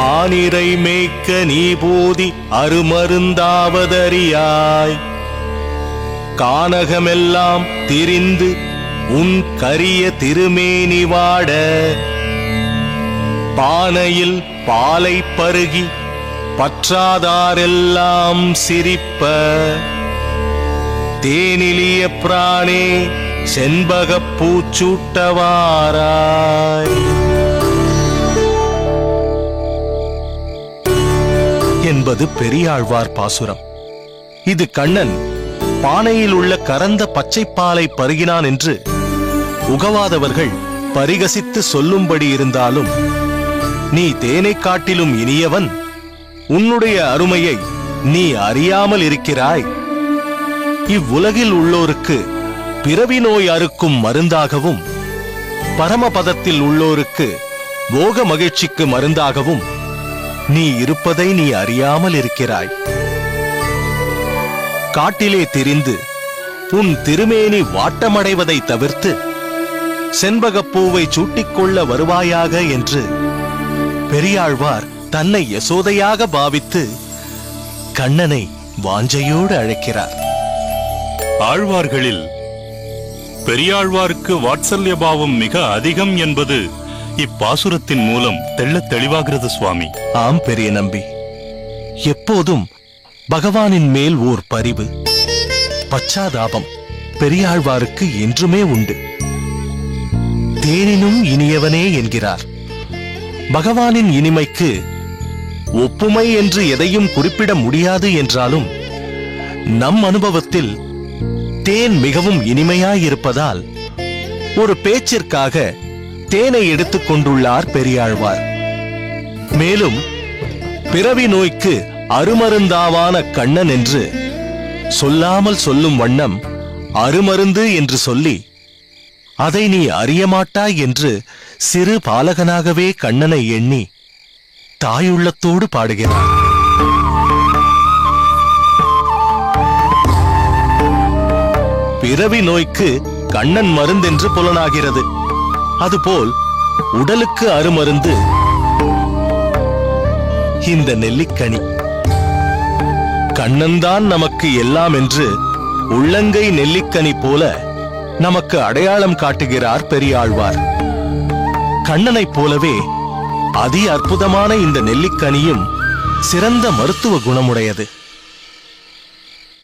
ஆனிரை மேய்க்க நீ போதி அருமருந்தாவதறியாய். கானகமெல்லாம் திரிந்து உன் கரிய திருமேனி வாட, பானையில் பாலை பருகி பற்றாதாரெல்லாம் சிரிப்ப, தேனிலிய பிராணே செண்பகப் பூச்சூட்டவாராய் என்பது பெரியாழ்வார் பாசுரம். இது கண்ணன் பானையில் உள்ள கறந்த பச்சைப்பாலை பருகினான் என்று உகவாதவர்கள் பரிகசித்து சொல்லும்படி இருந்தாலும், நீ தேனை காட்டிலும் இனியவன், உன்னுடைய அருமையை நீ அறியாமல் இருக்கிறாய். இவ்வுலகில் உள்ளோருக்கு பிறவி நோய் அறுக்கும் மருந்தாகவும், பரமபதத்தில் உள்ளோருக்கு போக மகிழ்ச்சிக்கு மருந்தாகவும் நீ இருப்பதை நீ அறியாமல் இருக்கிறாய். காட்டிலே திரிந்து உன் திருமேனி வாட்டமடைவதை தவிர்த்து செண்பகப்பூவை சூட்டிக்கொள்ள வருவாயாக என்று பெரியாழ்வார் தன்னை யசோதையாக பாவித்து கண்ணனை வாஞ்சையோடு அழைக்கிறார். ஆழ்வார்களில் பெரியாழ்வாருக்கு வாத்சல்ய பாவம் மிக அதிகம் என்பது இப்பாசுரத்தின் மூலம் தெள்ளத் தெளிவாகிறது சுவாமி. ஆம் பெரிய நம்பி, எப்போதும் பகவானின் மேல் ஓர் பரிவு, பச்சாதாபம் பெரியாழ்வாருக்கு என்றுமே உண்டு. தேனினும் இனியவனே என்கிறார். பகவானின் இனிமைக்கு ஒப்புமை என்று எதையும் குறிப்பிட முடியாது என்றாலும், நம் அனுபவத்தில் தேன் மிகவும் இனிமையாயிருப்பதால் ஒரு பேச்சிற்காக தேனை எடுத்துக் கொண்டுள்ளார் பெரியாழ்வார். மேலும் பிறவி நோய்க்கு அருமருந்தாவான கண்ணன் என்று சொல்லாமல் சொல்லும் வண்ணம் அருமருந்து என்று சொல்லி, அதை நீ அறியமாட்டாய் என்று சிறு பாலகனாகவே கண்ணனை எண்ணி தாயுள்ளத்தோடு பாடுகிறார். பிறவி நோய்க்கு கண்ணன் மருந்தென்று புலனாகிறது. அதுபோல் உடலுக்கு அருமருந்து இந்த நெல்லிக்கனி. கண்ணன்தான் நமக்கு எல்லாம் என்று உள்ளங்கை நெல்லிக்கனி போல நமக்கு அடையாளம் காட்டுகிறார் பெரியாழ்வார். கண்ணனைப் போலவே அதி அற்புதமான இந்த நெல்லிக்கனியும் சிறந்த மருத்துவ குணமுடையது.